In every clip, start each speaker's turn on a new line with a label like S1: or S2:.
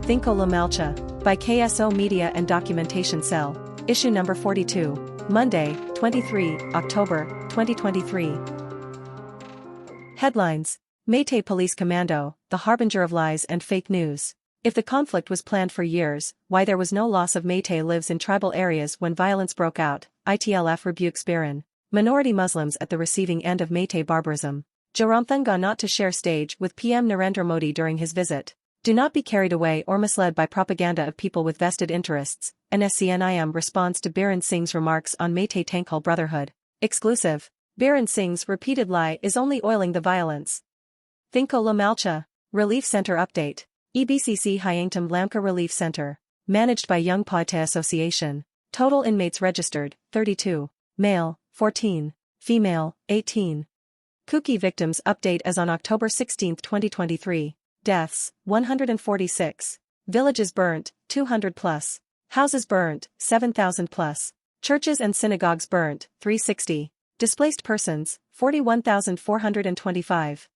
S1: Thingkho Le Malcha, by KSO Media and Documentation Cell, issue number 42, Monday, 23 October, 2023. Headlines: Meitei Police Commando, the harbinger of lies and fake news. If the conflict was planned for years, why there was no loss of Meitei lives in tribal areas when violence broke out. ITLF rebukes Baron. Minority Muslims at the receiving end of Meitei barbarism. Jaramthanga not to share stage with PM Narendra Modi during his visit. Do not be carried away or misled by propaganda of people with vested interests. NCN IM Responds to Baron Singh's remarks on Meitei Thingkho Brotherhood. Exclusive. Baron Singh's repeated lie is only oiling the violence. Thingkho Le Malcha. Relief Center Update. EBCC Haokip Lamka Relief Center. Managed by Young Paite Association. Total inmates registered, 32. Male, 14. Female, 18. Kuki victims update as on October 16, 2023. Deaths, 146. Villages burnt, 200 plus. Houses burnt, 7,000 plus. Churches and synagogues burnt, 360. Displaced persons, 41,425.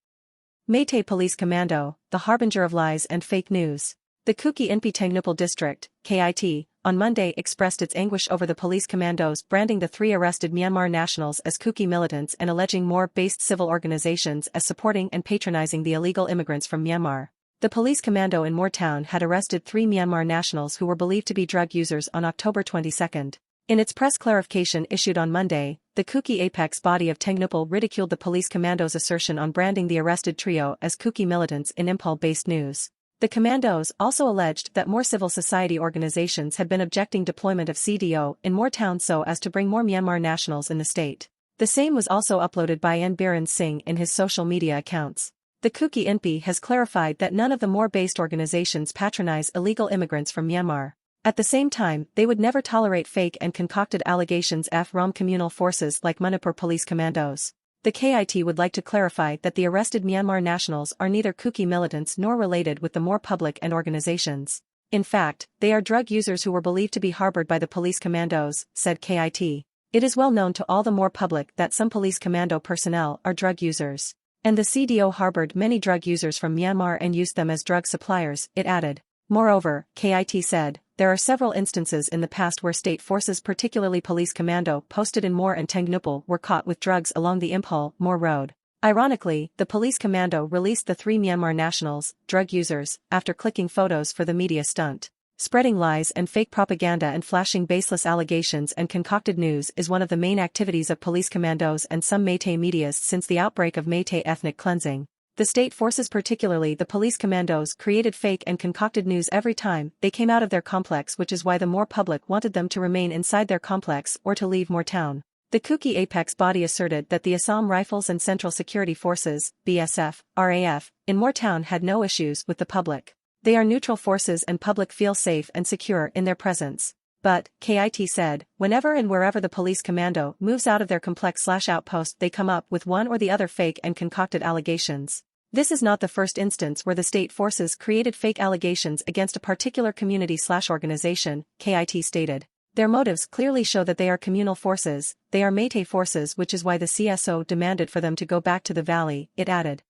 S1: Meitei Police Commando, the harbinger of lies and fake news. The Kuki Inpi Tengnupal District, KIT, on Monday expressed its anguish over the police commandos branding the 3 arrested Myanmar nationals as Kuki militants and alleging more based civil organizations as supporting and patronizing the illegal immigrants from Myanmar. The police commando in Moore Town had arrested 3 Myanmar nationals who were believed to be drug users on October 22. In its press clarification issued on Monday, the Kuki apex body of Tengnupal ridiculed the police commandos' assertion on branding the arrested trio as Kuki militants in Impal-based news. The commandos also alleged that more civil society organizations had been objecting deployment of CDO in Moore Town so as to bring more Myanmar nationals in the state. The same was also uploaded by Baron Singh in his social media accounts. The Kuki Inpi has clarified that none of the Moore-based organizations patronize illegal immigrants from Myanmar. At the same time, they would never tolerate fake and concocted allegations from communal forces like Manipur police commandos. The KIT would like to clarify that the arrested Myanmar nationals are neither Kuki militants nor related with the Moore public and organizations. In fact, they are drug users who were believed to be harbored by the police commandos, said KIT. It is well known to all the Moore public that some police commando personnel are drug users. And the CDO harbored many drug users from Myanmar and used them as drug suppliers, it added. Moreover, KIT said, there are several instances in the past where state forces, particularly police commando posted in Moore and Tengnupal, were caught with drugs along the Impal-Moore road. Ironically, the police commando released the 3 Myanmar nationals, drug users, after clicking photos for the media stunt. Spreading lies and fake propaganda and flashing baseless allegations and concocted news is one of the main activities of police commandos and some Meitei medias since the outbreak of Meitei ethnic cleansing. The state forces, particularly the police commandos, created fake and concocted news every time they came out of their complex, which is why the Moore public wanted them to remain inside their complex or to leave Moore Town. The Kuki apex body asserted that the Assam Rifles and Central Security Forces, BSF, RAF, in Moore Town had no issues with the public. They are neutral forces and public feel safe and secure in their presence. But, KIT said, whenever and wherever the police commando moves out of their complex/outpost they come up with one or the other fake and concocted allegations. This is not the first instance where the state forces created fake allegations against a particular community/organization, KIT stated. Their motives clearly show that they are communal forces, they are Meitei forces, which is why the CSO demanded for them to go back to the valley, it added.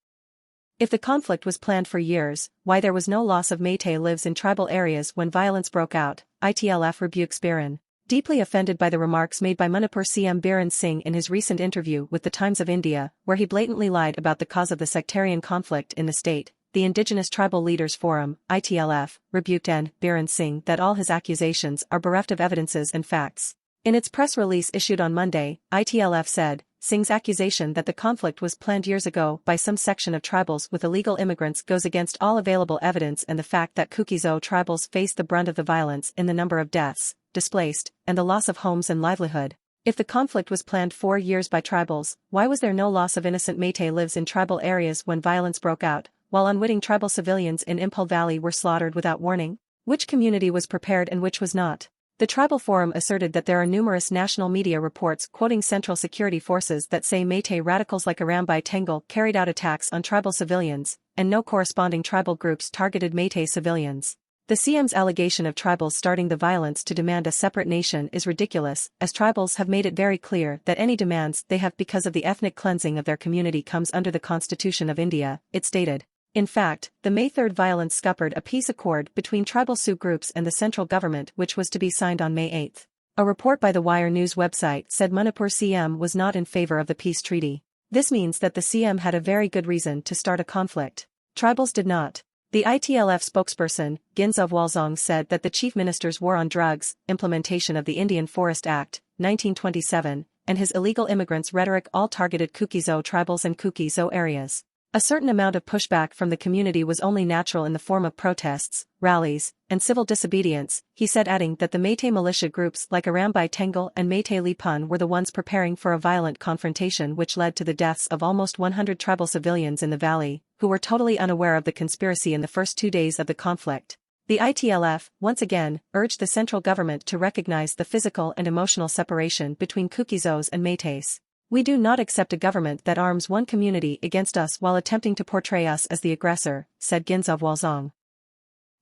S1: If the conflict was planned for years, why there was no loss of Meitei lives in tribal areas when violence broke out, ITLF rebukes Baron. Deeply offended by the remarks made by Manipur CM Baron Singh in his recent interview with the Times of India, where he blatantly lied about the cause of the sectarian conflict in the state, the Indigenous Tribal Leaders Forum, ITLF, rebuked Baron Singh that all his accusations are bereft of evidences and facts. In its press release issued on Monday, ITLF said, Singh's accusation that the conflict was planned years ago by some section of tribals with illegal immigrants goes against all available evidence and the fact that Kukizo tribals faced the brunt of the violence in the number of deaths, displaced, and the loss of homes and livelihood. If the conflict was planned 4 years by tribals, why was there no loss of innocent Meitei lives in tribal areas when violence broke out, while unwitting tribal civilians in Impal Valley were slaughtered without warning? Which community was prepared and which was not? The Tribal Forum asserted that there are numerous national media reports quoting Central Security Forces that say Meitei radicals like Arambai Tengal carried out attacks on tribal civilians, and no corresponding tribal groups targeted Meitei civilians. The CM's allegation of tribals starting the violence to demand a separate nation is ridiculous, as tribals have made it very clear that any demands they have because of the ethnic cleansing of their community comes under the Constitution of India, it stated. In fact, the May 3 violence scuppered a peace accord between tribal Sioux groups and the central government which was to be signed on May 8. A report by the Wire News website said Manipur CM was not in favor of the peace treaty. This means that the CM had a very good reason to start a conflict. Tribals did not. The ITLF spokesperson, Ginzov Walzong, said that the chief minister's war on drugs, implementation of the Indian Forest Act, 1927, and his illegal immigrants rhetoric all targeted Kuki-Zo tribals and Kuki-Zo areas. A certain amount of pushback from the community was only natural in the form of protests, rallies, and civil disobedience, he said, adding that the Meitei militia groups like Arambai Tengal and Meitei Lipun were the ones preparing for a violent confrontation which led to the deaths of almost 100 tribal civilians in the valley, who were totally unaware of the conspiracy in the first 2 days of the conflict. The ITLF, once again, urged the central government to recognize the physical and emotional separation between Kuki-Zos and Meiteis. We do not accept a government that arms one community against us while attempting to portray us as the aggressor, said Ginzov Walzong.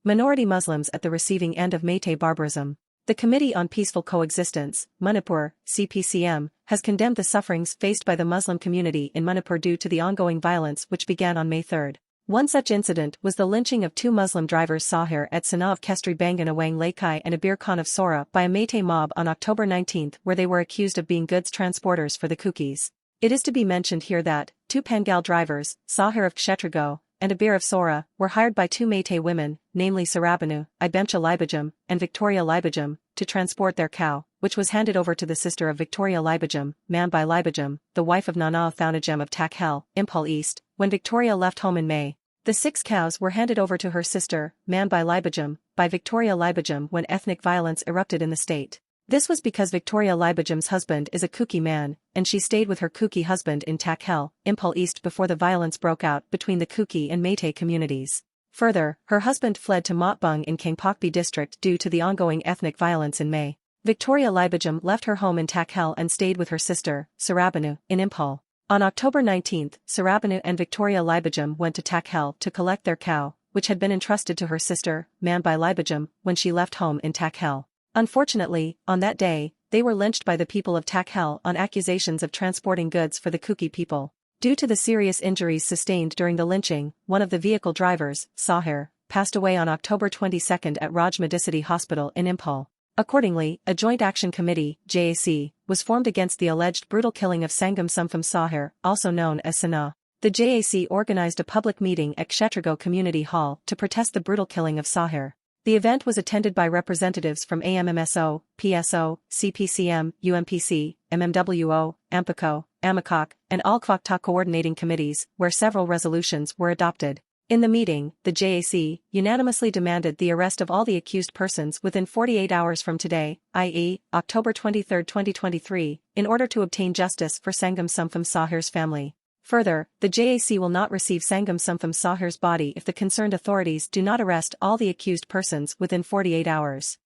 S1: Minority Muslims at the receiving end of Meitei barbarism. The Committee on Peaceful Coexistence, Manipur, CPCM, has condemned the sufferings faced by the Muslim community in Manipur due to the ongoing violence which began on May 3. One such incident was the lynching of 2 Muslim drivers Sahir at Sana of Kestri Bangan Awang Laikai and Abir Khan of Sora by a Meitei mob on October 19 where they were accused of being goods transporters for the Kukis. It is to be mentioned here that 2 Pangal drivers, Sahir of Kshetrigo, and Abir of Sora, were hired by 2 Meitei women, namely Sarabanu, Ibemcha Libajam, and Victoria Libajam, to transport their cow, which was handed over to the sister of Victoria Libajam, Mambai Libajam, the wife of Nana Thaunajem of Takhel, Impal East, when Victoria left home in May. The 6 cows were handed over to her sister, Mambai Libajam, by Victoria Libajam when ethnic violence erupted in the state. This was because Victoria Libajam's husband is a Kuki man, and she stayed with her Kuki husband in Takhel, Impal East before the violence broke out between the Kuki and Meitei communities. Further, her husband fled to Motbung in Kangpokpi district due to the ongoing ethnic violence in May. Victoria Libajam left her home in Takhel and stayed with her sister, Sarabanu, in Impal. On October 19, Sarabanu and Victoria Libajam went to Takhel to collect their cow, which had been entrusted to her sister, Mambai Libajam, when she left home in Takhel. Unfortunately, on that day, they were lynched by the people of Takhel on accusations of transporting goods for the Kuki people. Due to the serious injuries sustained during the lynching, one of the vehicle drivers, Sahir, passed away on October 22 at Raj Medicity Hospital in Impal. Accordingly, a Joint Action Committee, JAC, was formed against the alleged brutal killing of Sangam Sumpham Sahir, also known as Sana. The JAC organized a public meeting at Kshetrigo Community Hall to protest the brutal killing of Sahir. The event was attended by representatives from AMMSO, PSO, CPCM, UMPC, MMWO, AMPACO, AMACOC, and Alkwakta coordinating committees, where several resolutions were adopted. In the meeting, the JAC unanimously demanded the arrest of all the accused persons within 48 hours from today, i.e., October 23, 2023, in order to obtain justice for Sangam Sumpham Sahir's family. Further, the JAC will not receive Sangam Sumpham Sahir's body if the concerned authorities do not arrest all the accused persons within 48 hours.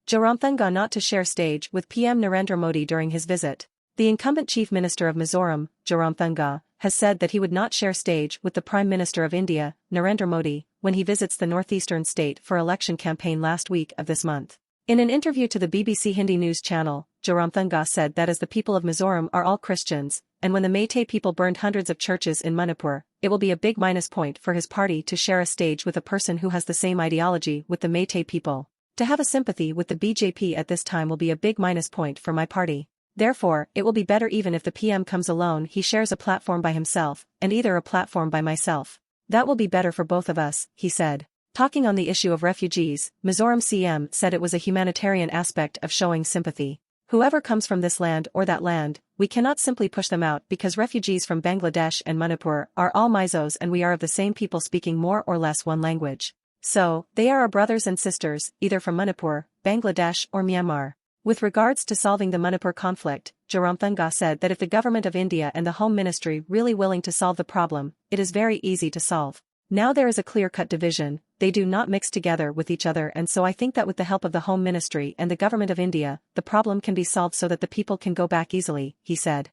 S1: Jaramthanga not to share stage with PM Narendra Modi during his visit. The incumbent Chief Minister of Mizoram, Jaramthanga, has said that he would not share stage with the Prime Minister of India, Narendra Modi, when he visits the northeastern state for election campaign last week of this month. In an interview to the BBC Hindi news channel, Jaramthanga said that as the people of Mizoram are all Christians, and when the Meitei people burned hundreds of churches in Manipur, it will be a big minus point for his party to share a stage with a person who has the same ideology with the Meitei people. To have a sympathy with the BJP at this time will be a big minus point for my party. Therefore, it will be better even if the PM comes alone, he shares a platform by himself, and either a platform by myself. That will be better for both of us, he said. Talking on the issue of refugees, Mizoram CM said it was a humanitarian aspect of showing sympathy. Whoever comes from this land or that land, we cannot simply push them out because refugees from Bangladesh and Manipur are all Mizos and we are of the same people speaking more or less one language. So, they are our brothers and sisters, either from Manipur, Bangladesh or Myanmar. With regards to solving the Manipur conflict, Jaramthanga said that if the government of India and the Home Ministry really willing to solve the problem, it is very easy to solve. Now there is a clear-cut division, they do not mix together with each other, and so I think that with the help of the Home Ministry and the government of India, the problem can be solved so that the people can go back easily, he said.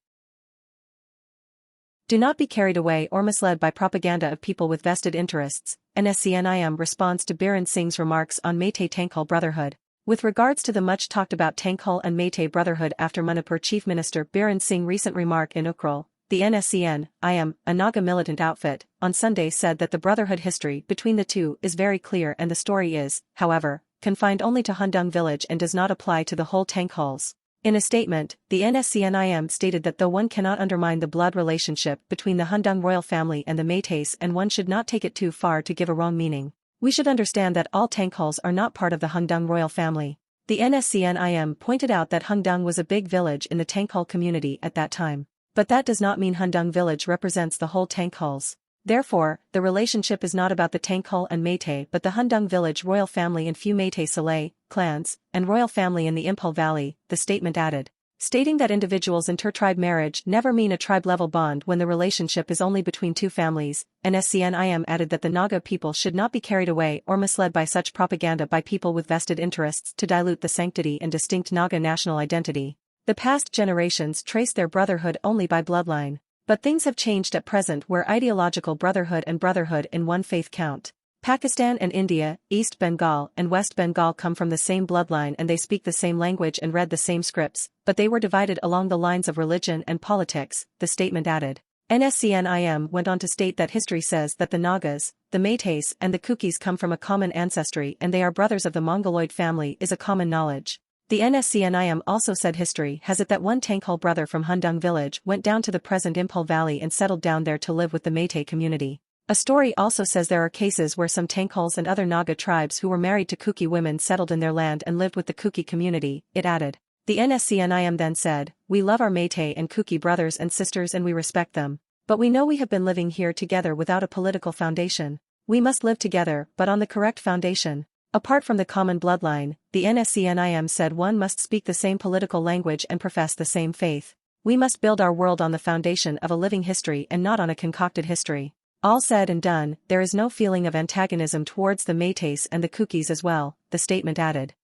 S1: Do not be carried away or misled by propaganda of people with vested interests, NCN IM responds to Baron Singh's remarks on Meitei Thingkho Brotherhood. With regards to the much-talked-about Thingkho and Meitei Brotherhood after Manipur Chief Minister Baron Singh recent remark in Ukhrul, The NCN IM, a Naga militant outfit, on Sunday said that the brotherhood history between the two is very clear and the story is, however, confined only to Hundung village and does not apply to the whole Thingkho. In a statement, the NCN IM stated that though one cannot undermine the blood relationship between the Hundung royal family and the Métis and one should not take it too far to give a wrong meaning, we should understand that all Thingkho are not part of the Hundung royal family. The NCN IM pointed out that Hundung was a big village in the Thingkho community at that time. But that does not mean Hundung village represents the whole Thingkho. Therefore, the relationship is not about the Thingkho and Métis but the Hundung village royal family and few Métis Saleh clans, and royal family in the Impel Valley, the statement added. Stating that individuals inter-tribe marriage never mean a tribe-level bond when the relationship is only between two families, NCN IM added that the Naga people should not be carried away or misled by such propaganda by people with vested interests to dilute the sanctity and distinct Naga national identity. The past generations traced their brotherhood only by bloodline. But things have changed at present where ideological brotherhood and brotherhood in one faith count. Pakistan and India, East Bengal and West Bengal come from the same bloodline and they speak the same language and read the same scripts, but they were divided along the lines of religion and politics, the statement added. NCN IM went on to state that history says that the Nagas, the Métis and the Kukis come from a common ancestry and they are brothers of the Mongoloid family is a common knowledge. The NCN IM also said history has it that one Thingkho brother from Hundung village went down to the present Impel Valley and settled down there to live with the Métis community. A story also says there are cases where some Thingkho and other Naga tribes who were married to Kuki women settled in their land and lived with the Kuki community, it added. The NCN IM then said, "We love our Métis and Kuki brothers and sisters and we respect them. But we know we have been living here together without a political foundation. We must live together but on the correct foundation. Apart from the common bloodline, the NCN IM said one must speak the same political language and profess the same faith. We must build our world on the foundation of a living history and not on a concocted history." All said and done, there is no feeling of antagonism towards the Métis and the Kukis as well, the statement added.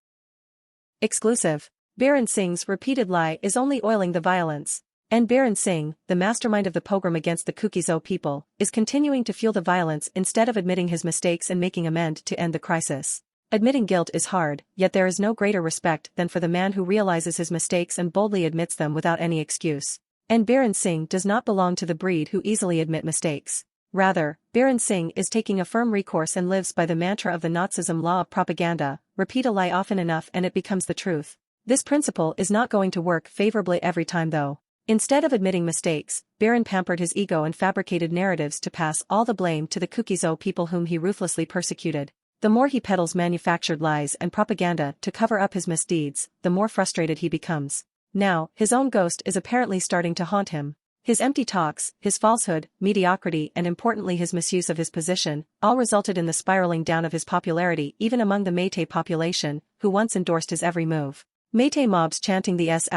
S1: Exclusive. Baron Singh's repeated lie is only oiling the violence. And Baron Singh, the mastermind of the pogrom against the Kukizo people, is continuing to fuel the violence instead of admitting his mistakes and making amends to end the crisis. Admitting guilt is hard, yet there is no greater respect than for the man who realizes his mistakes and boldly admits them without any excuse. And Baron Singh does not belong to the breed who easily admit mistakes. Rather, Baron Singh is taking a firm recourse and lives by the mantra of the Nazism law of propaganda, repeat a lie often enough and it becomes the truth. This principle is not going to work favorably every time though. Instead of admitting mistakes, Baron pampered his ego and fabricated narratives to pass all the blame to the Kukizo people whom he ruthlessly persecuted. The more he peddles manufactured lies and propaganda to cover up his misdeeds, the more frustrated he becomes. Now, his own ghost is apparently starting to haunt him. His empty talks, his falsehood, mediocrity and importantly his misuse of his position, all resulted in the spiraling down of his popularity even among the Métis population, who once endorsed his every move. Métis mobs chanting the S*********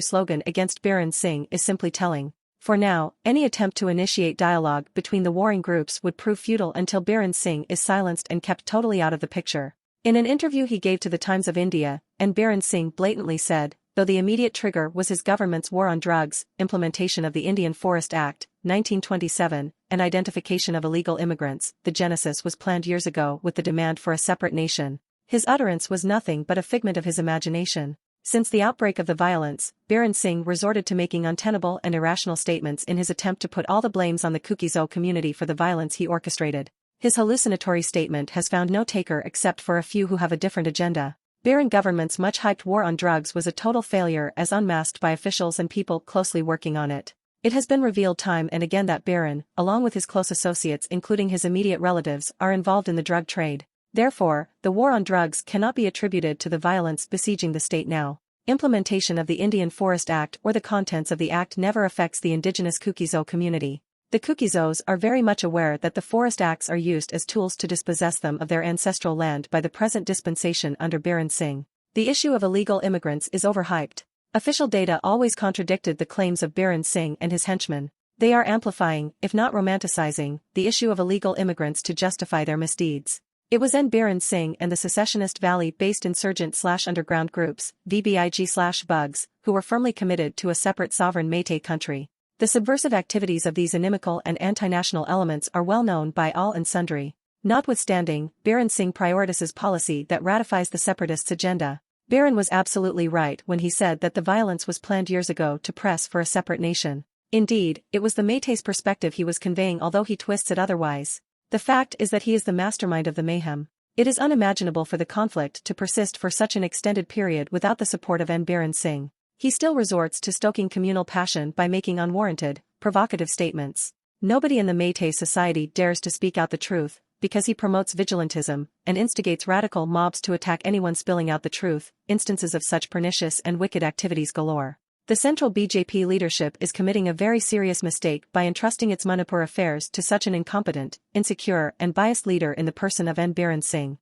S1: slogan against Baron Singh is simply telling. For now, any attempt to initiate dialogue between the warring groups would prove futile until Baron Singh is silenced and kept totally out of the picture. In an interview he gave to the Times of India, and Baron Singh blatantly said, though the immediate trigger was his government's war on drugs, implementation of the Indian Forest Act, 1927, and identification of illegal immigrants, the genesis was planned years ago with the demand for a separate nation. His utterance was nothing but a figment of his imagination. Since the outbreak of the violence, Baron Singh resorted to making untenable and irrational statements in his attempt to put all the blames on the Kukizo community for the violence he orchestrated. His hallucinatory statement has found no taker except for a few who have a different agenda. Baron government's much-hyped war on drugs was a total failure as unmasked by officials and people closely working on it. It has been revealed time and again that Baron, along with his close associates including his immediate relatives, are involved in the drug trade. Therefore, the war on drugs cannot be attributed to the violence besieging the state now. Implementation of the Indian Forest Act or the contents of the act never affects the indigenous Kukizo community. The Kukizos are very much aware that the forest acts are used as tools to dispossess them of their ancestral land by the present dispensation under Baron Singh. The issue of illegal immigrants is overhyped. Official data always contradicted the claims of Baron Singh and his henchmen. They are amplifying, if not romanticizing, the issue of illegal immigrants to justify their misdeeds. It was Baron Singh and the secessionist valley-based insurgent/underground groups, VBIG/Bugs, who were firmly committed to a separate sovereign Métis country. The subversive activities of these inimical and anti-national elements are well known by all and sundry. Notwithstanding, Baron Singh prioritizes policy that ratifies the separatists' agenda. Baron was absolutely right when he said that the violence was planned years ago to press for a separate nation. Indeed, it was the Métis perspective he was conveying, although he twists it otherwise. The fact is that he is the mastermind of the mayhem. It is unimaginable for the conflict to persist for such an extended period without the support of Baron Singh. He still resorts to stoking communal passion by making unwarranted, provocative statements. Nobody in the Métis society dares to speak out the truth, because he promotes vigilantism and instigates radical mobs to attack anyone spilling out the truth. Instances of such pernicious and wicked activities galore. The central BJP leadership is committing a very serious mistake by entrusting its Manipur affairs to such an incompetent, insecure and biased leader in the person of Baron Singh.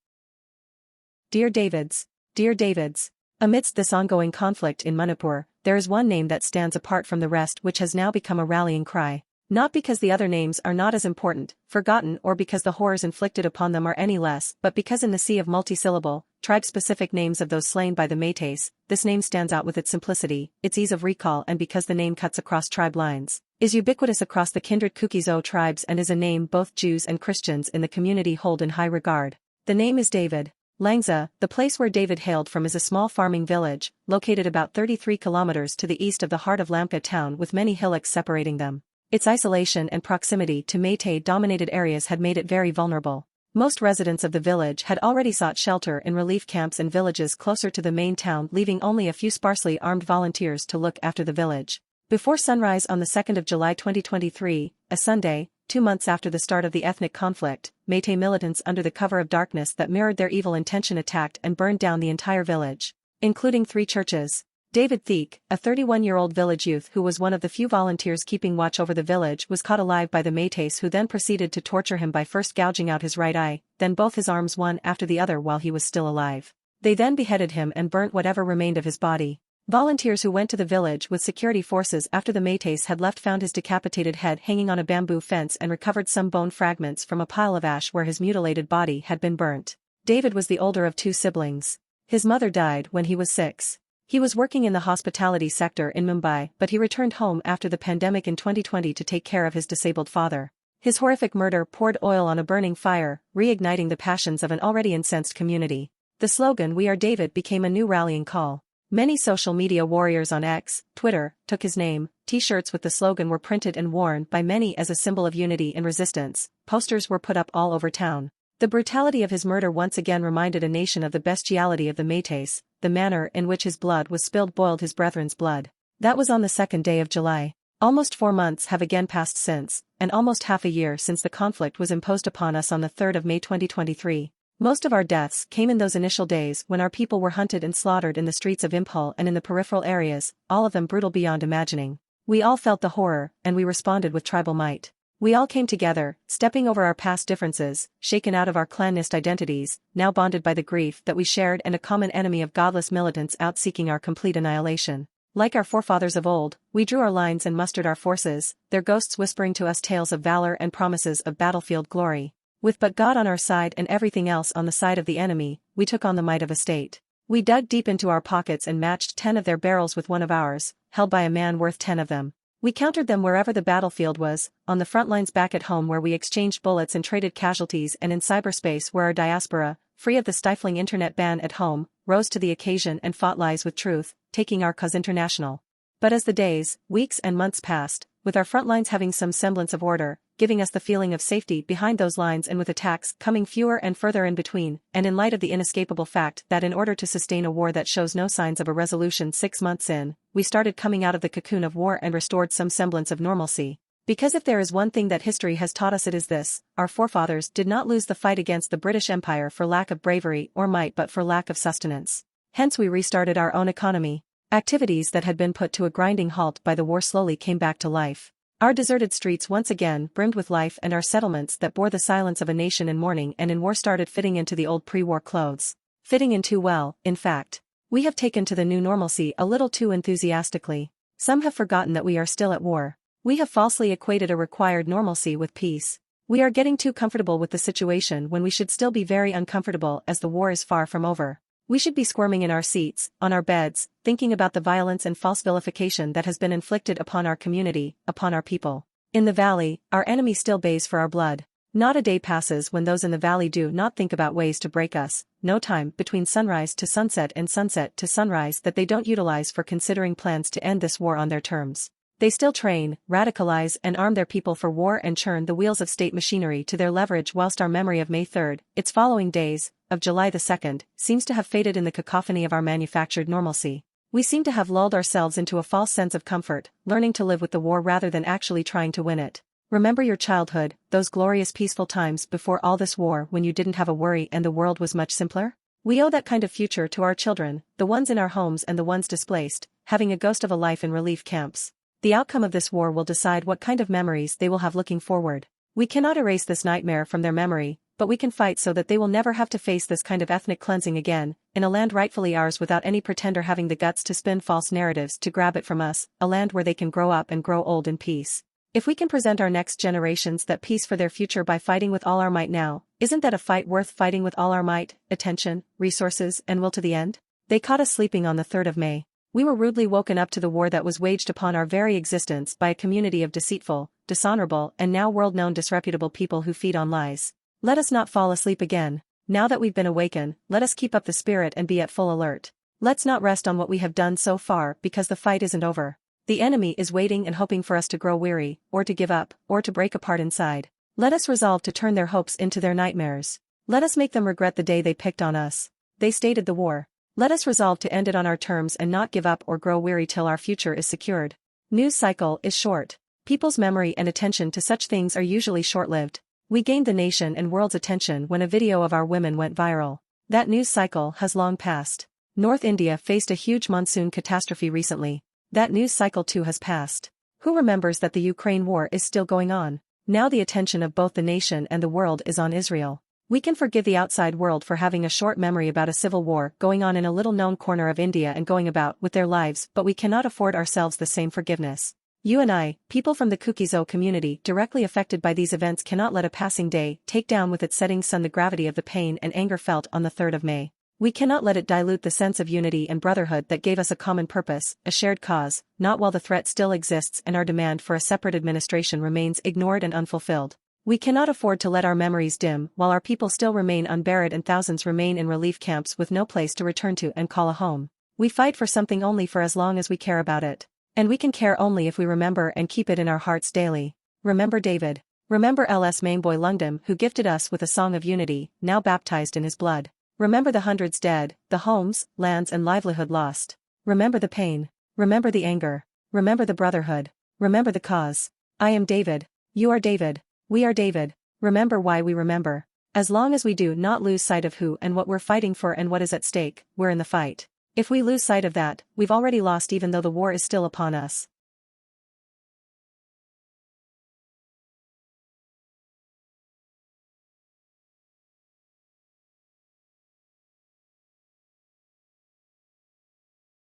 S1: Dear Davids. Dear Davids. Amidst this ongoing conflict in Manipur, there is one name that stands apart from the rest, which has now become a rallying cry. Not because the other names are not as important, forgotten, or because the horrors inflicted upon them are any less, but because in the sea of multisyllable, tribe-specific names of those slain by the Métis, this name stands out with its simplicity, its ease of recall, and because the name cuts across tribe lines, is ubiquitous across the kindred Kuki tribes, and is a name both Jews and Christians in the community hold in high regard. The name is David. Langza, the place where David hailed from, is a small farming village, located about 33 kilometers to the east of the heart of Lamka town with many hillocks separating them. Its isolation and proximity to Métis-dominated areas had made it very vulnerable. Most residents of the village had already sought shelter in relief camps and villages closer to the main town, leaving only a few sparsely armed volunteers to look after the village. Before sunrise on the 2nd of July 2023, a Sunday, 2 months after the start of the ethnic conflict, Métis militants under the cover of darkness that mirrored their evil intention attacked and burned down the entire village, including 3 churches. David Thingkho, a 31-year-old village youth who was one of the few volunteers keeping watch over the village, was caught alive by the Métis, who then proceeded to torture him by first gouging out his right eye, then both his arms one after the other while he was still alive. They then beheaded him and burnt whatever remained of his body. Volunteers who went to the village with security forces after the Métis had left found his decapitated head hanging on a bamboo fence and recovered some bone fragments from a pile of ash where his mutilated body had been burnt. David was the older of 2 siblings. His mother died when he was 6. He was working in the hospitality sector in Mumbai, but he returned home after the pandemic in 2020 to take care of his disabled father. His horrific murder poured oil on a burning fire, reigniting the passions of an already incensed community. The slogan "We Are David" became a new rallying call. Many social media warriors on X, Twitter, took his name. T-shirts with the slogan were printed and worn by many as a symbol of unity and resistance. Posters were put up all over town. The brutality of his murder once again reminded a nation of the bestiality of the Métis. The manner in which his blood was spilled boiled his brethren's blood. That was on the 2nd day of July. Almost 4 months have again passed since, and almost half a year since the conflict was imposed upon us on the 3rd of May 2023. Most of our deaths came in those initial days when our people were hunted and slaughtered in the streets of Imphal and in the peripheral areas, all of them brutal beyond imagining. We all felt the horror, and we responded with tribal might. We all came together, stepping over our past differences, shaken out of our clanist identities, now bonded by the grief that we shared and a common enemy of godless militants out seeking our complete annihilation. Like our forefathers of old, we drew our lines and mustered our forces, their ghosts whispering to us tales of valor and promises of battlefield glory. With but God on our side and everything else on the side of the enemy, we took on the might of a state. We dug deep into our pockets and matched 10 of their barrels with one of ours, held by a man worth 10 of them. We countered them wherever the battlefield was, on the front lines back at home where we exchanged bullets and traded casualties, and in cyberspace where our diaspora, free of the stifling internet ban at home, rose to the occasion and fought lies with truth, taking our cause international. But as the days, weeks and months passed, with our front lines having some semblance of order, giving us the feeling of safety behind those lines and with attacks coming fewer and further in between, and in light of the inescapable fact that in order to sustain a war that shows no signs of a resolution 6 months in, we started coming out of the cocoon of war and restored some semblance of normalcy. Because if there is one thing that history has taught us, it is this: our forefathers did not lose the fight against the British Empire for lack of bravery or might but for lack of sustenance. Hence we restarted our own economy. Activities that had been put to a grinding halt by the war slowly came back to life. Our deserted streets once again brimmed with life, and our settlements that bore the silence of a nation in mourning and in war started fitting into the old pre-war clothes. Fitting in too well, in fact. We have taken to the new normalcy a little too enthusiastically. Some have forgotten that we are still at war. We have falsely equated a required normalcy with peace. We are getting too comfortable with the situation when we should still be very uncomfortable, as the war is far from over. We should be squirming in our seats, on our beds, thinking about the violence and false vilification that has been inflicted upon our community, upon our people. In the valley, our enemy still bays for our blood. Not a day passes when those in the valley do not think about ways to break us, no time between sunrise to sunset and sunset to sunrise that they don't utilize for considering plans to end this war on their terms. They still train, radicalize and arm their people for war and churn the wheels of state machinery to their leverage whilst our memory of May 3rd, its following days, of July the 2nd, seems to have faded in the cacophony of our manufactured normalcy. We seem to have lulled ourselves into a false sense of comfort, learning to live with the war rather than actually trying to win it. Remember your childhood, those glorious peaceful times before all this war when you didn't have a worry and the world was much simpler? We owe that kind of future to our children, the ones in our homes and the ones displaced, having a ghost of a life in relief camps. The outcome of this war will decide what kind of memories they will have looking forward. We cannot erase this nightmare from their memory, but we can fight so that they will never have to face this kind of ethnic cleansing again, in a land rightfully ours without any pretender having the guts to spin false narratives to grab it from us, a land where they can grow up and grow old in peace. If we can present our next generations that peace for their future by fighting with all our might now, isn't that a fight worth fighting with all our might, attention, resources, and will to the end? They caught us sleeping on the 3rd of May. We were rudely woken up to the war that was waged upon our very existence by a community of deceitful, dishonorable, and now world-known disreputable people who feed on lies. Let us not fall asleep again. Now that we've been awakened, let us keep up the spirit and be at full alert. Let's not rest on what we have done so far because the fight isn't over. The enemy is waiting and hoping for us to grow weary, or to give up, or to break apart inside. Let us resolve to turn their hopes into their nightmares. Let us make them regret the day they picked on us. They stated the war. Let us resolve to end it on our terms and not give up or grow weary till our future is secured. News cycle is short. People's memory and attention to such things are usually short-lived. We gained the nation and world's attention when a video of our women went viral. That news cycle has long passed. North India faced a huge monsoon catastrophe recently. That news cycle too has passed. Who remembers that the Ukraine war is still going on? Now the attention of both the nation and the world is on Israel. We can forgive the outside world for having a short memory about a civil war going on in a little-known corner of India and going about with their lives, but we cannot afford ourselves the same forgiveness. You and I, people from the Kuki community directly affected by these events, cannot let a passing day take down with its setting sun the gravity of the pain and anger felt on the 3rd of May. We cannot let it dilute the sense of unity and brotherhood that gave us a common purpose, a shared cause, not while the threat still exists and our demand for a separate administration remains ignored and unfulfilled. We cannot afford to let our memories dim while our people still remain unburied and thousands remain in relief camps with no place to return to and call a home. We fight for something only for as long as we care about it. And we can care only if we remember and keep it in our hearts daily. Remember David. Remember LS Mainboy Lungdam who gifted us with a song of unity, now baptized in his blood. Remember the hundreds dead, the homes, lands and livelihood lost. Remember the pain. Remember the anger. Remember the brotherhood. Remember the cause. I am David. You are David. We are David. Remember why we remember. As long as we do not lose sight of who and what we're fighting for and what is at stake, we're in the fight. If we lose sight of that, we've already lost even though the war is still upon us.